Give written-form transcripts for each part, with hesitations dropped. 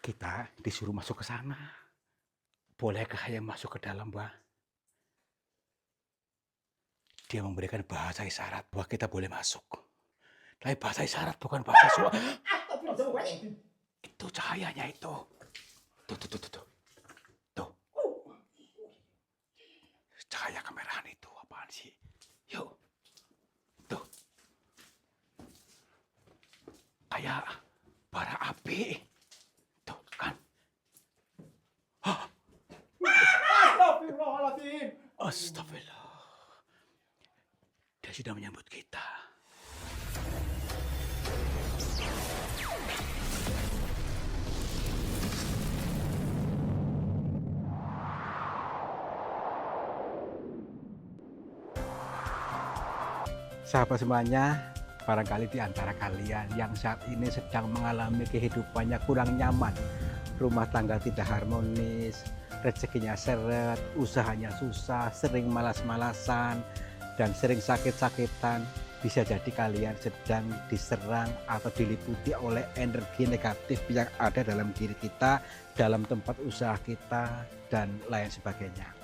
Kita disuruh masuk ke sana. Bolehkah saya masuk ke dalam, Mbah? Dia memberikan bahasa isyarat bahwa kita boleh masuk. Tapi bahasa isyarat bukan bahasa suara. Itu cahayanya itu. Tuh, tuh, tuh, tuh, tuh. Tuh. Cahaya kemerahan itu apaan sih? Yuk. Tuh. Kayak bara api. Tuh, kan? Astagfirullahaladzim. Astagfirullah. Dia sudah menyambut kita. Sahabat semuanya, barangkali di antara kalian yang saat ini sedang mengalami kehidupannya kurang nyaman, rumah tangga tidak harmonis, rezekinya seret, usahanya susah, sering malas-malasan, dan sering sakit-sakitan, bisa jadi kalian sedang diserang atau diliputi oleh energi negatif yang ada dalam diri kita, dalam tempat usaha kita, dan lain sebagainya.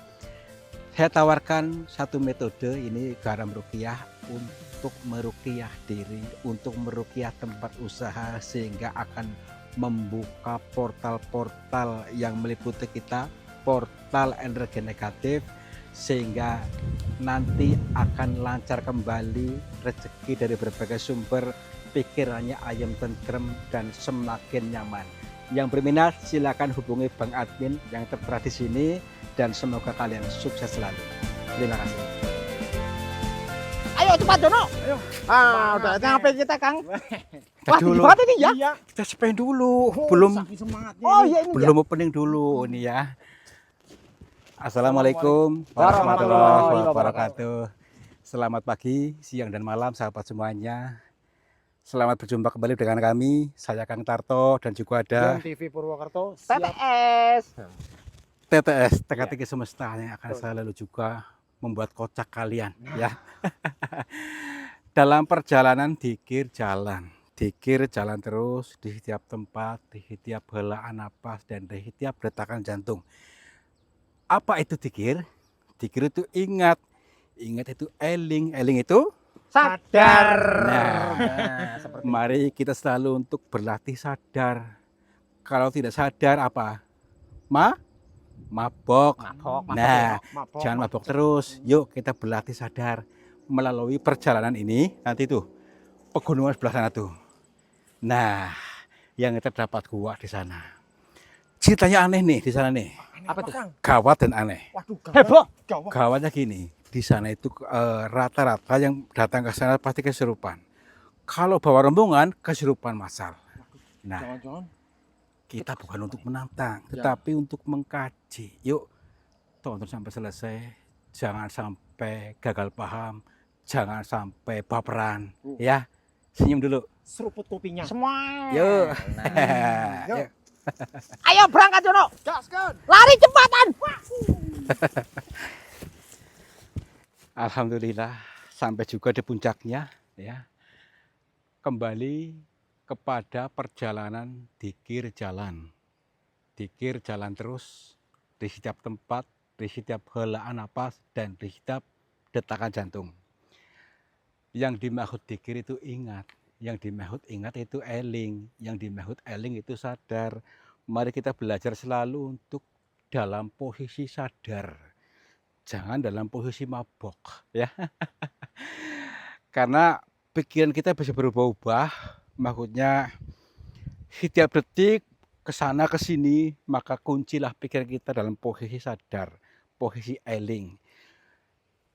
Saya tawarkan satu metode, ini garam ruqyah, untuk meruqyah diri, untuk meruqyah tempat usaha, sehingga akan membuka portal-portal yang meliputi kita, portal energi negatif, sehingga nanti akan lancar kembali rezeki dari berbagai sumber, pikirannya ayam tentrem dan semakin nyaman. Yang berminat silakan hubungi Bang Admin yang tertera di sini, dan semoga kalian sukses selalu. Terima kasih. Ayo cepat Dono. Ayo. Udah nyampe kita Kang. Kita dulu. Cepat ini ya. Iya. Kita spend dulu, Oh, belum saking semangatnya Oh ini. iya ini. belum opening dulu ini ya. Assalamualaikum Warahmatullahi warahmatullahi wabarakatuh. Selamat pagi, siang dan malam sahabat semuanya. Selamat berjumpa kembali dengan kami, saya Kang Tarto, dan juga ada Dan TV Purwokerto siap. TTS. TTS, Teka-teki Semesta, yang akan selalu juga membuat kocak kalian ya. Dalam perjalanan dikir jalan terus di setiap tempat, di setiap helaan napas, dan di setiap detakan jantung. Apa itu dikir? Dikir itu ingat itu eling itu Sadar. Nah, Seperti mari kita selalu untuk berlatih sadar. Kalau tidak sadar apa? Mabok. Nah, jangan mabok terus. Yuk kita berlatih sadar melalui perjalanan ini. Nanti tuh pegunungan sebelah sana tuh. Nah, yang terdapat gua di sana. Ceritanya aneh nih di sana nih. Apa tuh? Kang? Gawat dan aneh. Waduh, Heboh. gawat. Gawatnya gini, di sana itu rata-rata yang datang ke sana pasti kesurupan. Kalau bawa rombongan, kesurupan massal. Nah, Jangan-jangan kita bukan untuk menantang, Ya. tetapi untuk mengkaji. Yuk, tonton sampai selesai. Jangan sampai gagal paham, jangan sampai baperan. Ya, senyum dulu. seruput kopinya. Semua. Yuk. Yuk. Yuk. Ayo berangkat Dono. Gaskan. Lari cepatan. Alhamdulillah sampai juga di puncaknya ya. Kembali kepada perjalanan dikir jalan. Dikir jalan terus di setiap tempat, di setiap helaan napas, dan di setiap detakan jantung. Yang dimaksud dikir itu ingat, yang dimaksud ingat itu eling, yang dimaksud eling itu sadar. Mari kita belajar selalu untuk dalam posisi sadar. Jangan dalam posisi mabok ya. Karena pikiran kita bisa berubah-ubah, maksudnya setiap detik kesana kesini, maka kuncilah pikiran kita dalam posisi sadar, posisi eling.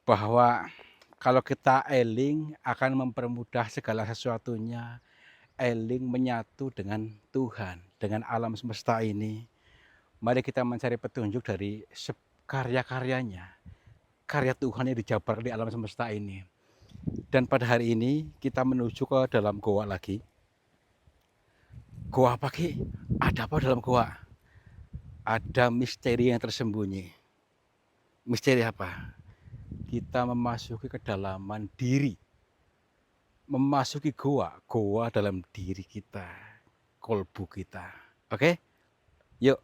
Bahwa kalau kita eling akan mempermudah segala sesuatunya. Eling menyatu dengan Tuhan, dengan alam semesta ini. Mari kita mencari petunjuk dari karya-karyanya, karya Tuhan yang dijabar di alam semesta ini. Dan pada hari ini kita menuju ke dalam goa lagi. Goa apa Ki? Ada apa dalam goa? Ada misteri yang tersembunyi. Misteri apa? Kita memasuki kedalaman diri. Memasuki goa dalam diri kita, kolbu kita. Oke? Yuk,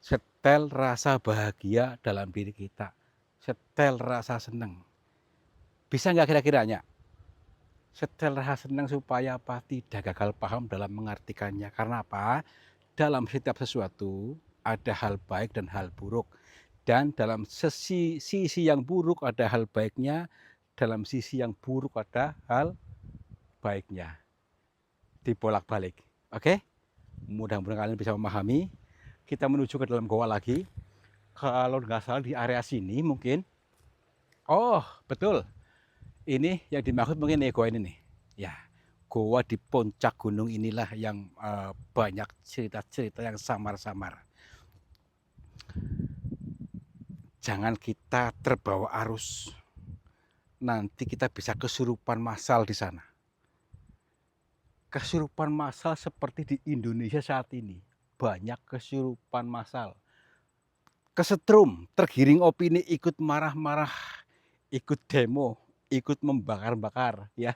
setel rasa bahagia dalam diri kita. Setel rasa senang. Bisa nggak kira-kiranya? Setel rasa senang supaya apa? Tidak gagal paham dalam mengartikannya. Karena apa? Dalam setiap sesuatu ada hal baik dan hal buruk. Dan dalam sisi yang buruk ada hal baiknya, dalam sisi yang buruk ada hal baiknya. Dibolak-balik. Oke? Mudah-mudahan kalian bisa memahami. Kita menuju ke dalam goa lagi. Kalau nggak salah di area sini mungkin. Oh, betul. Ini yang dimaksud mungkin goa ini nih. Ya, goa di puncak gunung inilah yang banyak cerita-cerita yang samar-samar. Jangan kita terbawa arus. Nanti kita bisa kesurupan massal di sana. Kesurupan massal seperti di Indonesia saat ini. Banyak kesurupan massal. Kesetrum, tergiring opini, ikut marah-marah, ikut demo, ikut membakar-bakar, ya.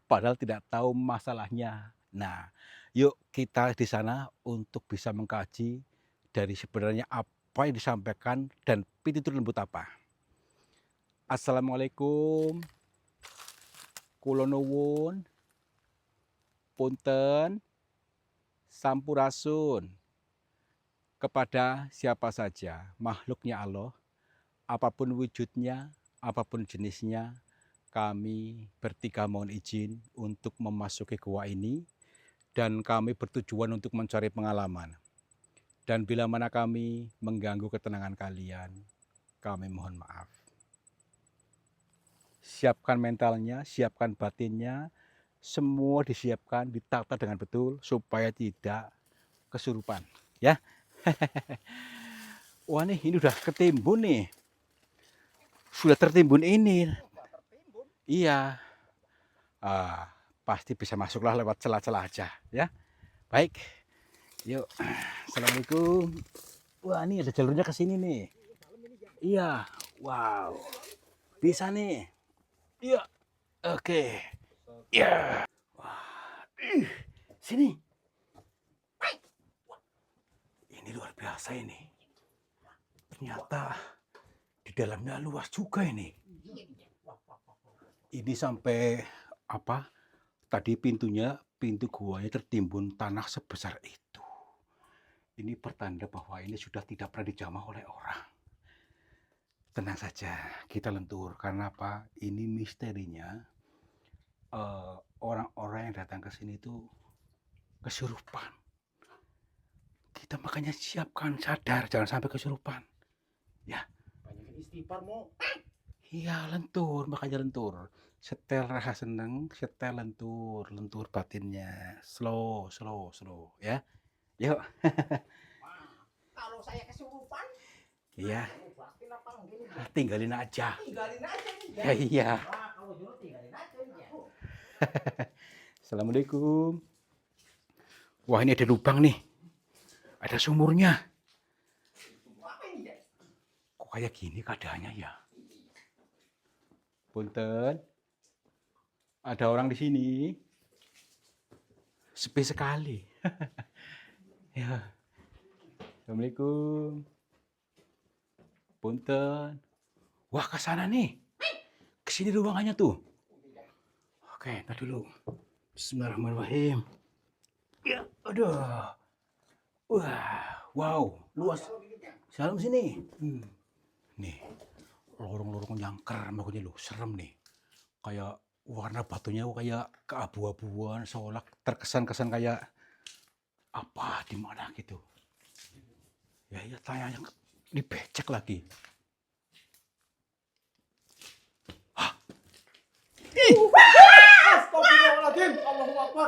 Padahal tidak tahu masalahnya. Nah, yuk kita di sana untuk bisa mengkaji dari sebenarnya apa yang disampaikan dan pitutur lembut apa. Assalamualaikum. Kula nuwun. Punten. Sampurasun. Kepada siapa saja makhluknya Allah, apapun wujudnya, apapun jenisnya, kami bertiga mohon izin untuk memasuki gua ini dan kami bertujuan untuk mencari pengalaman. Dan bila mana kami mengganggu ketenangan kalian, kami mohon maaf. Siapkan mentalnya, siapkan batinnya, semua disiapkan, ditata dengan betul supaya tidak kesurupan, ya. Wah nih, ini udah ketimbun nih. Sudah tertimbun ini. Iya. Pasti bisa masuklah lewat celah-celah aja, ya. Baik. Yuk. Assalamualaikum. Wah, ini ada jalurnya ke sini nih. Iya. Wow. Bisa nih. Iya. Oke. Iya. Wah. Sini. Ini luar biasa ini. Ternyata di dalamnya luas juga ini. Ini sampai apa? Tadi pintu guanya tertimbun tanah sebesar itu. Ini pertanda bahwa ini sudah tidak pernah dijamah oleh orang. Tenang saja, kita lentur. Karena apa? Ini misterinya orang-orang yang datang ke sini itu kesurupan. Kita makanya siapkan, sadar, jangan sampai kesurupan. Ya. Banyak istighfar mau. Iya, lentur, makanya lentur. Setel rasa seneng, setel lentur, lentur batinnya. Slow, ya. Yuk. Kalau saya kesurupan, Iya, berarti apa gini? tinggalin aja. Tinggalin aja nih. Ya, iya. Wah, kalau jodoh tinggalin aja nih. Assalamualaikum. Wah, ini ada lubang nih. Ada sumurnya. Apa ini ya? Kok kayak gini keadaannya ya? Punten. Ada orang di sini. Sepi sekali. Ya. Assalamualaikum. Punten. Wah, ke sana nih. Ke sini ruangannya tuh. Oke, entar dulu. Bismillahirrahmanirrahim. Ya, aduh. Wah, wow, luas. Salam sini. Nih, lorong-lorong nyangker makanya lu, serem nih. Kayak warna batunya kayak keabu-abuan, seolah terkesan-kesan kayak apa di mana gitu. Ya iya, tanya dibecek lagi. Hah? Astagfirullahaladzim. Allahu Akbar.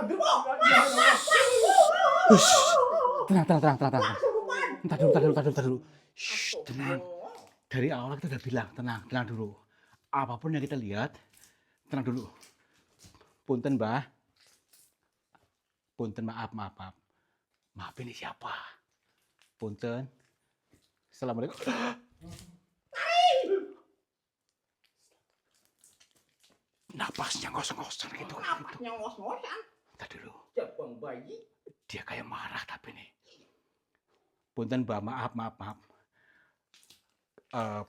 Tenang. Entar dulu. Shh, tenang. Dari awal kita udah bilang, tenang dulu. Apapun yang kita lihat, tenang dulu. Punten, Mbah. Punten, maaf. Maaf, ini siapa? Punten. Assalamualaikum. Napasnya ngos-ngosan gitu. Napasnya ngos-ngosan. Entar dulu. Jabang bayi. Dia kayak marah tapi nih. Punten Mbak, maaf. Eh,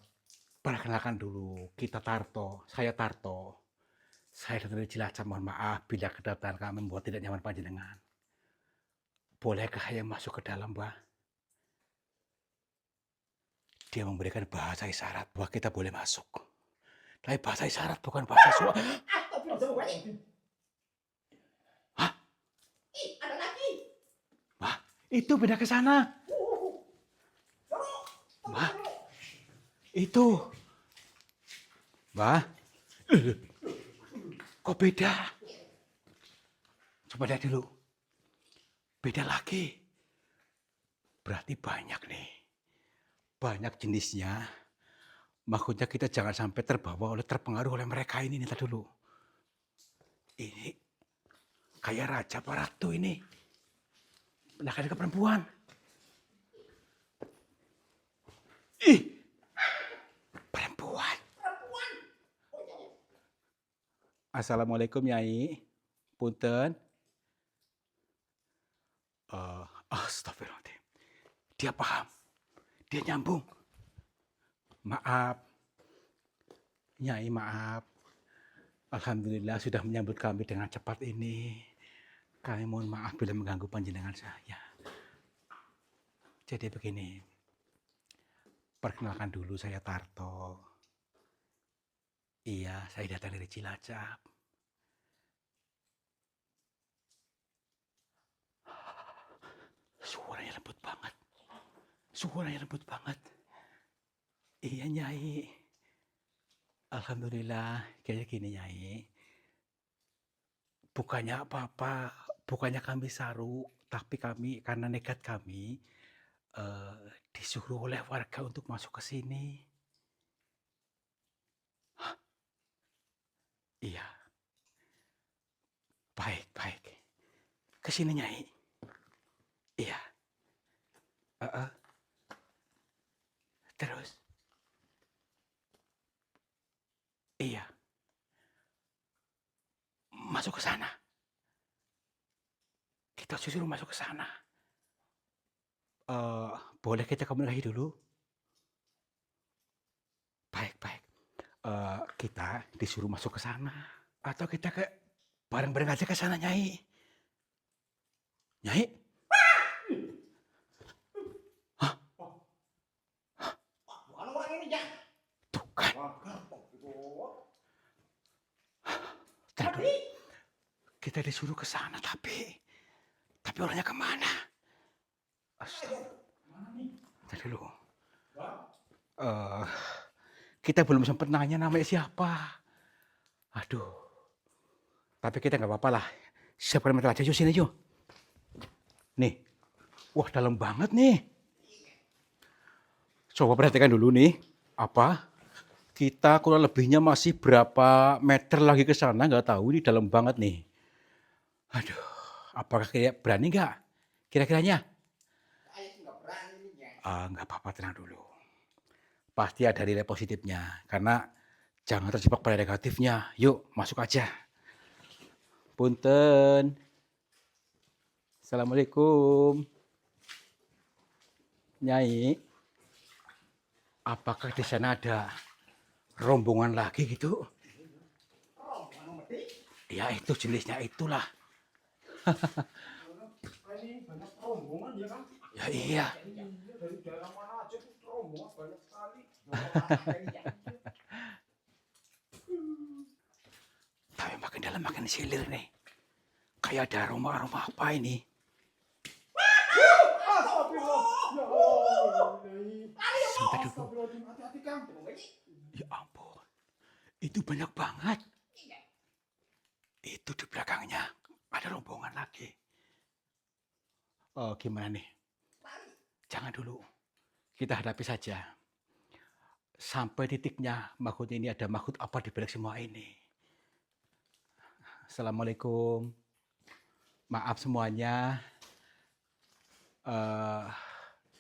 Perkenalkan dulu, kita Tarto, saya Tarto. Saya datang dari Cilacap, mohon maaf bila kedatangan kami membuat tidak nyaman panjenengan. Bolehkah saya masuk ke dalam, Mbak? Dia memberikan bahasa isyarat bahwa kita boleh masuk. Tapi bahasa isyarat bukan bahasa suara. Astagfirullahaladzim. Hah? Ih, ada lagi. Mbak, itu beda ke sana. Jorok. Mbak, itu. Mbak, kok beda? Coba lihat dulu. Beda lagi. Berarti banyak nih. Banyak jenisnya. Maksudnya kita jangan sampai terpengaruh oleh mereka ini. Ntar dulu. Ini kayak raja apa ratu ini. Laki-laki ke perempuan. Ih, perempuan. Perempuan. Oh, iya, iya. Assalamualaikum Nyai. Punten. Astagfirullahaladzim. Dia paham. Dia nyambung. Maaf. Nyai maaf. Alhamdulillah sudah menyambut kami dengan cepat ini. Kami mohon maaf bila mengganggu panjenengan saya. Jadi begini. Perkenalkan dulu saya Tarto. Iya, saya datang dari Cilacap. Suaranya lembut banget. Suaranya lembut banget. Iya Nyai. Alhamdulillah, kayak gini Nyai. Bukannya apa-apa, bukannya kami saru, tapi kami karena nekat kami disuruh oleh warga untuk masuk ke sini. Hah? Iya. Baik. Ke sini Nyai. Iya. Terus? Iya. Masuk ke sana. Kita suruh masuk ke sana. Boleh kita komunikasi dulu? Baik. Kita disuruh masuk ke sana. Atau kita bareng-bareng aja ke sana, Nyai. Nyai? Hah? Bukan orang ini, Jan. Tuh kan. Tenang dulu. Kita disuruh ke sana, tapi orangnya kemana? Tadi dulu. Kita belum sempat nanya namanya siapa. Aduh. Tapi kita nggak apa-apa lah. Siapkan metal aja, yuk sini yuk. Nih. Wah, dalam banget nih. Coba perhatikan dulu nih. Apa? Kita kurang lebihnya masih berapa meter lagi ke sana, nggak tahu. Ini dalam banget nih. Aduh. Apakah kayak berani nggak? Kira-kiranya? Saya sih nggak berani nih, Jan. Nggak apa-apa, tenang dulu. Pasti ada nilai positifnya. Karena jangan terjebak pada negatifnya. Yuk, masuk aja. Punten. Assalamualaikum. Nyai. Apakah di sana ada rombongan lagi gitu? Rombongan mati. Ya itu jenisnya itulah. Ini banyak rombongan ya kan? Ya iya. Dari daerah mana aja tuh rombongan banyak sekali. Tapi makin dalam makin silir nih. Kayak ada aroma-aroma apa ini? Astagfirullah. Ya Allah. Sebentar dulu. Astagfirullahaladzim. Hati-hati Kang. Ya ampun. Itu banyak banget. Itu di belakangnya ada rombongan lagi. Gimana nih? Jangan dulu. Kita hadapi saja. Sampai titiknya makhluk ini ada makhluk apa di balik semua ini. Assalamualaikum. Maaf semuanya.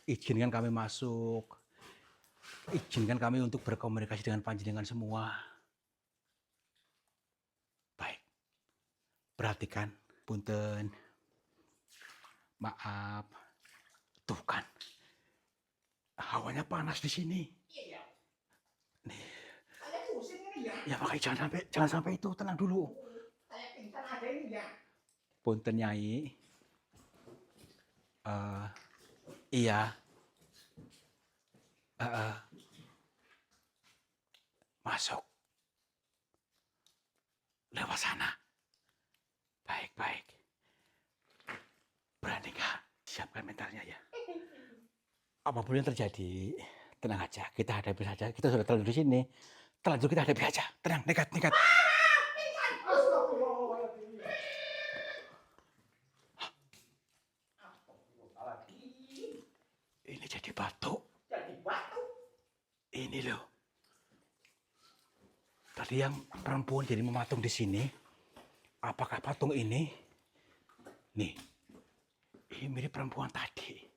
Izinkan kami masuk. Izinkan kami untuk berkomunikasi dengan panjenengan semua. Baik. Perhatikan, punten. Maaf. Tuh kan. Hawanya panas di sini. Iya. Nih, Saya pusing ini ya. ya makanya jangan sampai itu, tenang dulu. Saya pingsan ada ini ya. Punten Nyai. Iya. Masuk. Lewat sana. Baik. Berani nggak? Siapkan mentalnya ya. Apapun yang terjadi, tenang aja. Kita hadapi saja. Kita sudah terlanjur di sini. Terlanjur kita hadapi aja. Tenang, nekat. Astagfirullahaladzim. Astagfirullahaladzim. Ini jadi batu. Jadi batu. Ini loh. Tadi yang perempuan jadi mematung di sini. Apakah patung ini? Nih. Ini mirip perempuan tadi.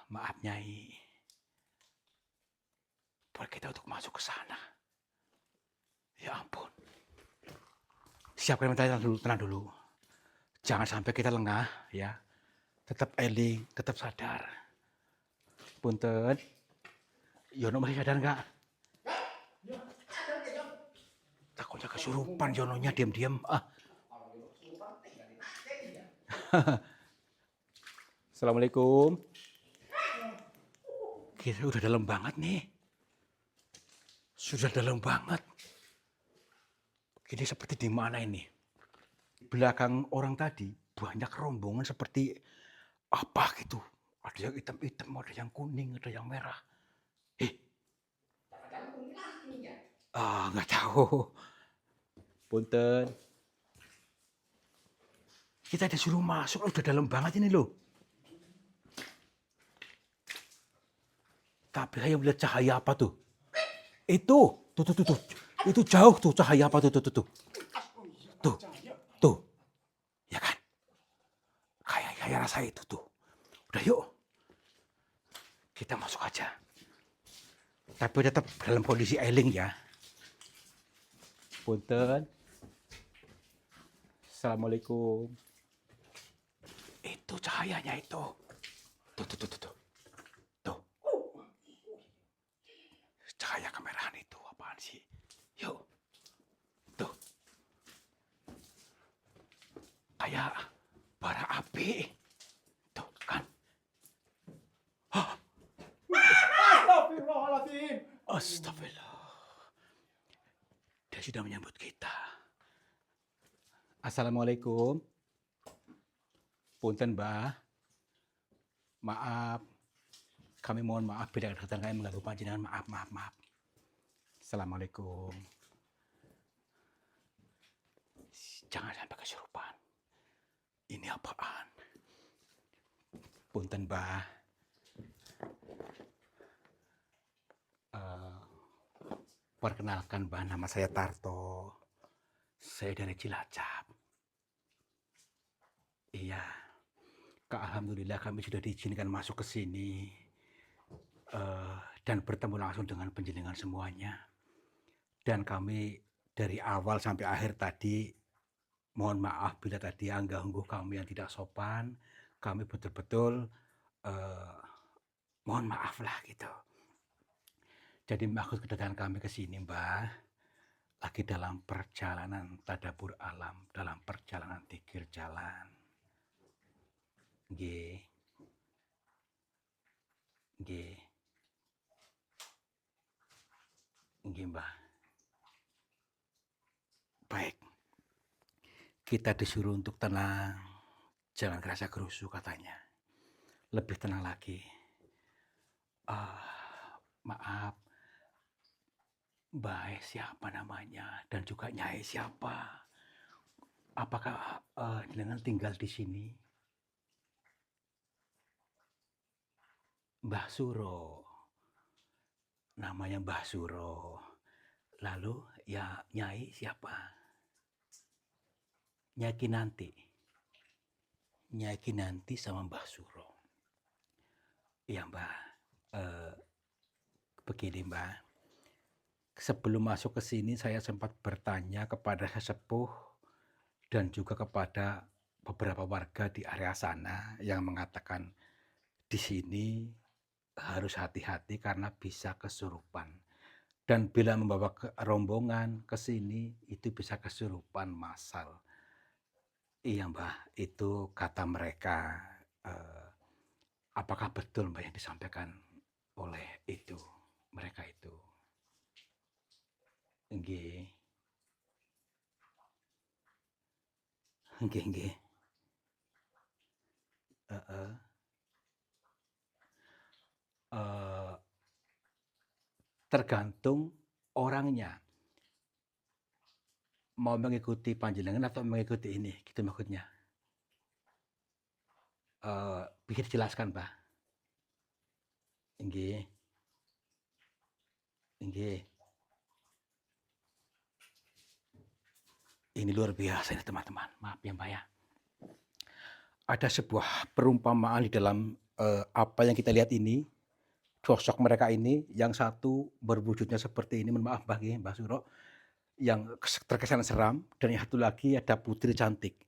Maaf Nyai. Buat kita untuk masuk ke sana. Ya ampun. Siapkan mentalnya tenang dulu. Jangan sampai kita lengah ya. Tetap eling, tetap sadar. Punten. Yono masih sadar nggak? Ya, ada nggak, Jon? Takutnya kesurupan Yononya diam-diam. Kalau itu kesurupan, tinggal di nasdem ya. Assalamualaikum. Kita udah dalam banget nih. Sudah dalam banget. Ini seperti di mana ini? Belakang orang tadi banyak rombongan seperti apa gitu. Ada yang hitam-hitam, ada yang kuning, ada yang merah. Jangan-jangan kuntilanak ini ya. Nggak tahu. Punten. Kita disuruh masuk, udah dalam banget ini loh. Tapi saya melihat cahaya apa tuh? Tuh. Itu jauh tuh cahaya apa tuh. Tuh. Ya kan? Kayak rasa itu tuh. Udah yuk. Kita masuk aja. Tapi tetap dalam kondisi eling ya. Punten. Assalamualaikum. Itu cahayanya itu. Tuh. Cahaya kemerahan itu apaan sih? Yuk. Tuh. Kayak bara api. Tuh kan. Astagfirullahaladzim. Astagfirullah. Dia sudah menyambut kita. Assalamualaikum. Punten Mbah. Maaf. Kami mohon maaf bila datang kami mengganggu panjenengan. Maaf. Assalamualaikum. Jangan sampai kesurupan. Ini apaan? Punten Mbah. Perkenalkan Mbah, nama saya Tarto. Saya dari Cilacap. Iya. Alhamdulillah kami sudah diizinkan masuk ke sini. Dan bertemu langsung dengan panjenengan semuanya. Dan kami dari awal sampai akhir tadi, mohon maaf bila tadi anggah-ungguh kami yang tidak sopan. Kami betul-betul mohon maaf lah gitu. Jadi maksud kedatangan kami ke sini Mbah, lagi dalam perjalanan tadabur alam, dalam perjalanan tikir jalan. Nggih. Mbah. Baik. Kita disuruh untuk tenang. Jangan kerasa kerusuh katanya. Lebih tenang lagi. Maaf. Mbah siapa namanya dan juga Nyai siapa? Apakah jenengan tinggal di sini? Mbah Suro. Namanya Mbah Suro. Lalu ya Nyai siapa? Nyai Kinanti sama Mbah Suro. Iya Mbah. Begini Mbah. Sebelum masuk ke sini saya sempat bertanya kepada sesepuh dan juga kepada beberapa warga di area sana yang mengatakan di sini harus hati-hati karena bisa kesurupan. Dan bila membawa rombongan ke sini, itu bisa kesurupan massal. Iya, Mbah, itu kata mereka. Eee, apakah betul, Mbah, yang disampaikan oleh mereka itu? Nggih, nggih nggih, heeh, eee, tergantung orangnya, mau mengikuti panjenengan atau mengikuti ini, gitu maksudnya? Bisa dijelaskan, Mbah? Nggih nggih. Ini luar biasa ini teman-teman, maaf ya, Mbak, ya. Ada sebuah perumpamaan di dalam, apa yang kita lihat ini, sosok mereka ini, yang satu berwujudnya seperti ini, mohon maaf Mbah nggih, Mbah Suro, yang terkesan seram, dan yang satu lagi ada putri cantik.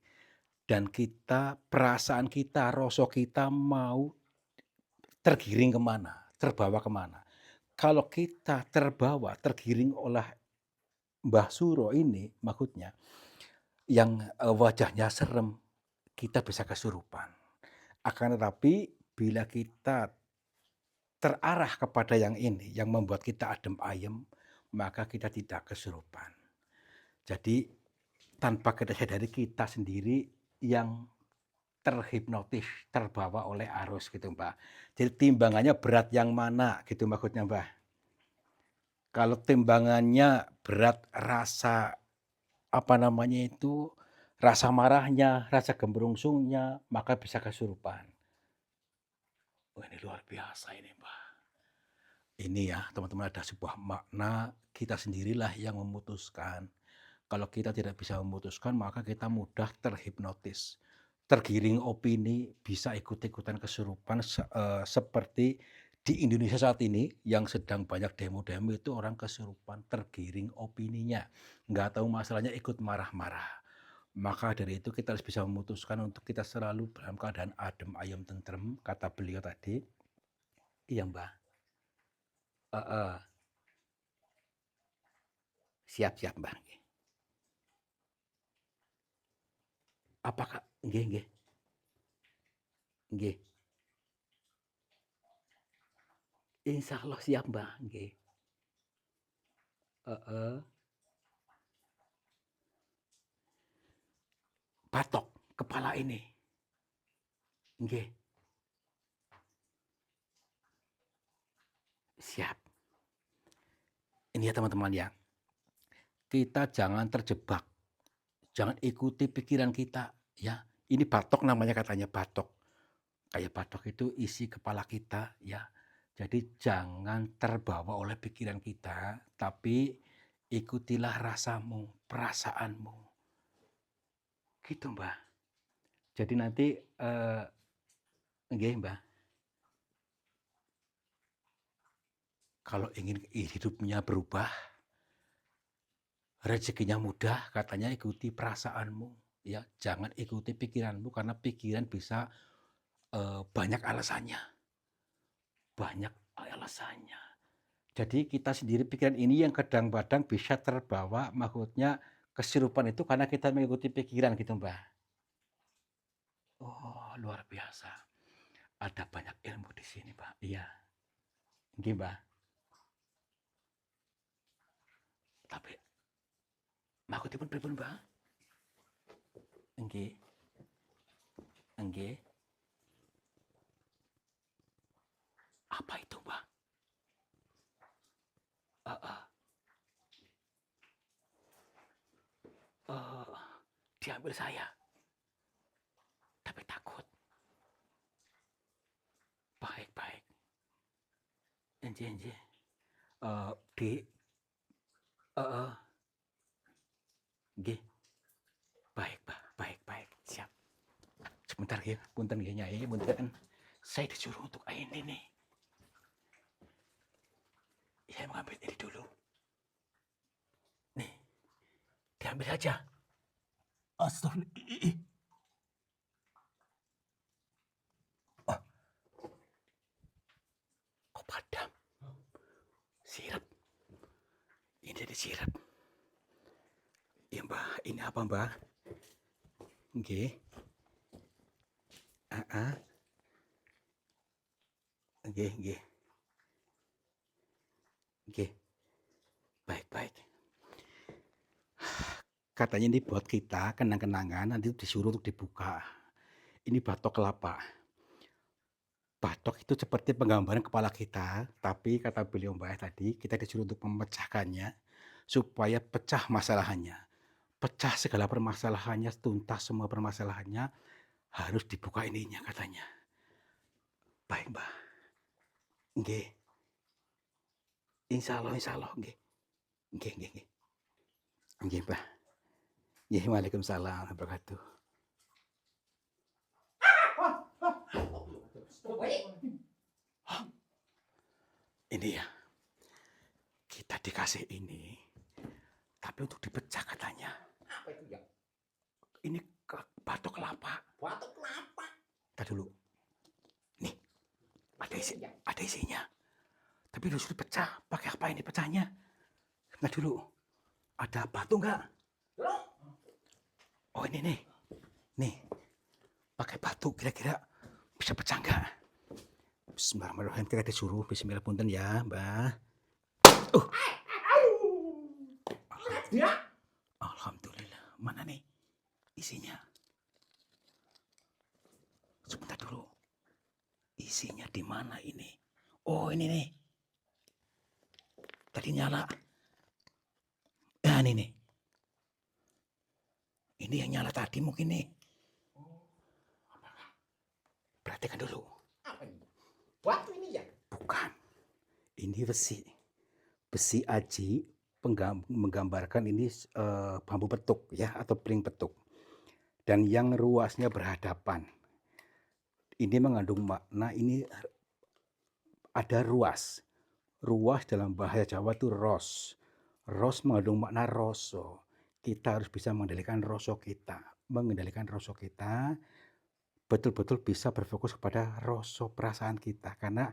Dan kita, perasaan kita, rasa kita mau tergiring kemana, terbawa kemana. Kalau kita terbawa, tergiring oleh Mbah Suro ini maksudnya, yang, wajahnya serem, kita bisa kesurupan. Akan tetapi bila kita terarah kepada yang ini, yang membuat kita adem ayem, maka kita tidak kesurupan. Jadi tanpa kita sadari kita sendiri yang terhipnotis, terbawa oleh arus gitu, Mbak. Jadi timbangannya berat yang mana gitu maksudnya, Mbak. Kalau timbangannya berat rasa, apa namanya itu, rasa marahnya, rasa gemerungsungnya, maka bisa kesurupan. Wah, ini luar biasa ini, Mbak. Ini ya, teman-teman, ada sebuah makna, kita sendirilah yang memutuskan. Kalau kita tidak bisa memutuskan, maka kita mudah terhipnotis, tergiring opini, bisa ikut-ikutan kesurupan seperti di Indonesia saat ini yang sedang banyak demo-demo itu orang kesurupan, tergiring opininya, nggak tahu masalahnya ikut marah-marah. Maka dari itu kita harus bisa memutuskan untuk kita selalu dalam keadaan adem, ayem, tentrem, kata beliau tadi. Iya, Mbak. Heeh. Siap siap, Mbak, nggih. Apakah nggih nggih nggih. Insyaallah siap, Mbak, nggih. Heeh. Batok kepala ini. Nggih, siap. Ini ya teman-teman ya, kita jangan terjebak, jangan ikuti pikiran kita ya. Ini batok namanya katanya, batok. Kayak batok itu isi kepala kita ya. Jadi jangan terbawa oleh pikiran kita, tapi ikutilah rasamu, perasaanmu. Gitu, Mbak. Jadi nanti, nggih, Mbak, kalau ingin hidupnya berubah, rezekinya mudah, katanya ikuti perasaanmu, ya. Jangan ikuti pikiranmu karena pikiran bisa, banyak alasannya, banyak alasannya. Jadi kita sendiri pikiran ini yang kadang-kadang bisa terbawa, maksudnya kesurupan itu karena kita mengikuti pikiran gitu, Mbak. Oh, luar biasa. Ada banyak ilmu di sini, Mbak. Iya, nggih, Mbak. Tapi maksudipun pripun, Mbak? Nggih, nggih. Apa itu, Mbak? Heeh. Eee, diambil saya, tapi takut. Baik baik. Enjih enjih. Di heeh, nggih. Baik, Mbak, baik baik, siap. Sebentar nggih, punten nggih Nyai, punten. Saya disuruh untuk ini nih. Saya mengambil ini dulu. Nih, diambil aja. Astagfirullah. Siap. Ya Mbah, ini apa Mbah? Nggih. Heeh. Nggih, nggih. Nggih. Baik, baik. Katanya ini buat kita kenang-kenangan, nanti disuruh untuk dibuka. Ini batok kelapa. Batok itu seperti penggambaran kepala kita, tapi kata beliau Mbah tadi, kita disuruh untuk memecahkannya supaya pecah masalahnya. Pecah segala permasalahannya, tuntas semua permasalahannya, harus dibuka ininya katanya. Baik Mbah. Nggih. Insyaallah, nggih. Nggih, nggih, nggih. Nggih, Mbah. Nggih, waalaikumsalam warahmatullahi wabarakatuh. Ini ya, kita dikasih ini, tapi untuk dipecah katanya. Apa itu ya? Ini batok kelapa. Batok kelapa. Kita dulu. Nih, ada isinya. Tapi harus dipecah. Pakai apa ini pecahnya? Kita dulu. Ada batu enggak? Oh ini nih. Nih. Pakai batu kira-kira bisa pecah enggak? Bismillahirrahmanirrahim. Kita disuruh bismillah punten ya, Mbah. Ya. Alhamdulillah. Mana nih isinya? Sebentar dulu. Isinya di mana ini? Oh, ini nih. Tadi nyala. Nah, ini nih. Ini yang nyala tadi mungkin nih. Perhatikan dulu. Apa ini? Batu ini ya? Bukan. Ini besi. Besi aji menggambarkan ini bambu petuk ya atau pring petuk. Dan yang ruasnya berhadapan. Ini mengandung makna ini ada ruas. Ruas dalam bahasa Jawa itu ros. Ros mengandung makna roso. Kita harus bisa mengendalikan roso kita. Mengendalikan roso kita betul-betul bisa berfokus kepada roso perasaan kita. Karena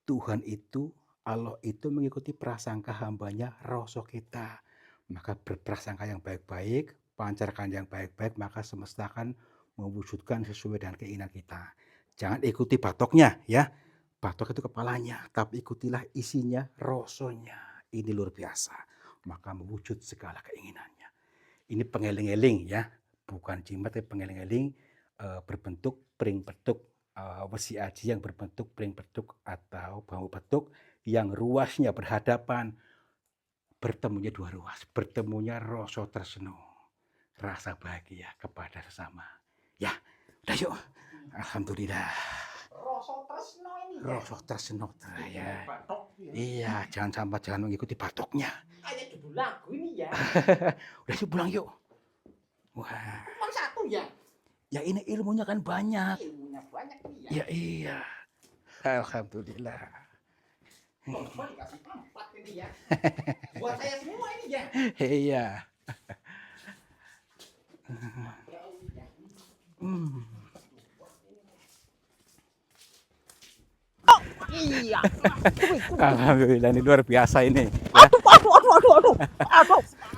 Tuhan itu, Allah itu mengikuti prasangka hambanya roso kita. Maka berprasangka yang baik-baik, pancarkan yang baik-baik, maka semesta akan mewujudkan sesuai dengan keinginan kita. Jangan ikuti batoknya ya. Batok itu kepalanya, tapi ikutilah isinya, rosonya. Ini luar biasa. Maka mewujud segala keinginannya. Ini pengeling-eling ya, bukan jimat tapi pengeling-eling berbentuk pring petuk, besi aji yang berbentuk pring petuk atau bambu petuk yang ruasnya berhadapan, bertemunya dua ruas, bertemunya rasa tresno, rasa bahagia kepada sesama. Ya, udah yuk. Alhamdulillah. Rasa tresno ini ya? Rasa tresno ya. Batok ya. Iya, jangan mengikuti batoknya. Kayak judul lagu ini ya? Udah yuk pulang yuk. Wah, Cuma satu ya? ya ini ilmunya kan banyak. Ilmunya banyak nih ya? Ya iya. Alhamdulillah. Coba dikasih 4 ini ya? Buat saya semua ini ya? Iya. Ya udah. Iya. Alhamdulillah ini luar biasa ini. Aduh.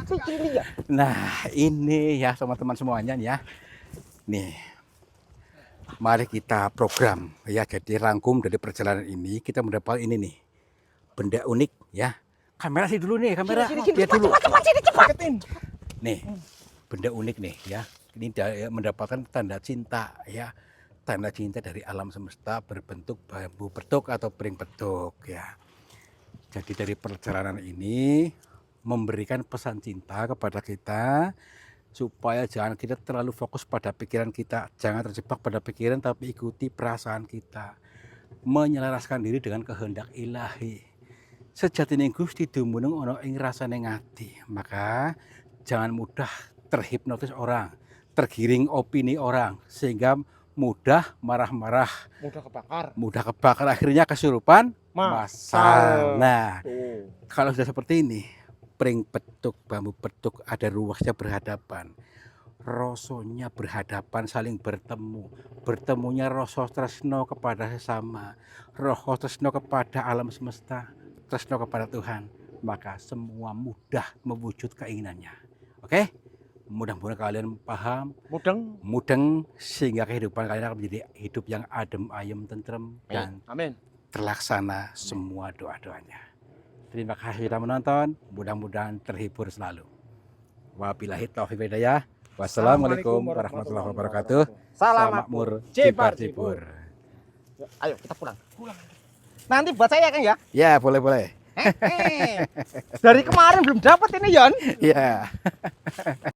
Ini ya? Nah ini ya teman-teman semuanya ya. Nih, mari kita program ya. Jadi rangkum dari perjalanan ini kita mendapat ini nih, benda unik ya. Kamera sih dulu nih, kamera lihat dulu. Cepat. Nih, benda unik nih ya. Ini mendapatkan tanda cinta ya. Tanda cinta dari alam semesta berbentuk bambu petuk atau pring petuk ya. Jadi dari perjalanan ini memberikan pesan cinta kepada kita supaya jangan kita terlalu fokus pada pikiran kita, jangan terjebak pada pikiran tapi ikuti perasaan kita. Menyelaraskan diri dengan kehendak ilahi. Sejatine Gusti dumunung ana ing rasane ngati. Maka jangan mudah terhipnotis orang, tergiring opini orang sehingga mudah marah-marah, mudah kebakar, akhirnya kesurupan masal. Nah, kalau sudah seperti ini, pring petuk, bambu petuk ada ruasnya berhadapan, rosonya berhadapan saling bertemu, bertemunya rasa tresno kepada sesama, roh tresno kepada alam semesta, tresno kepada Tuhan, maka semua mudah mewujud keinginannya. Oke? Mudah-mudahan kalian paham, mudeng sehingga kehidupan kalian akan menjadi hidup yang adem, ayem, tentrem dan Amin. terlaksana semua doa-doanya. Terima kasih sudah menonton, mudah-mudahan terhibur selalu. Wabillahi taufiq wal hidayah. Wassalamualaikum warahmatullahi wabarakatuh. Salam Salam makmur, Jepar jipar-jipur. Ayo kita pulang. Nanti buat saya kan ya. Ya, boleh-boleh. Dari kemarin belum dapat ini Yon. Ya.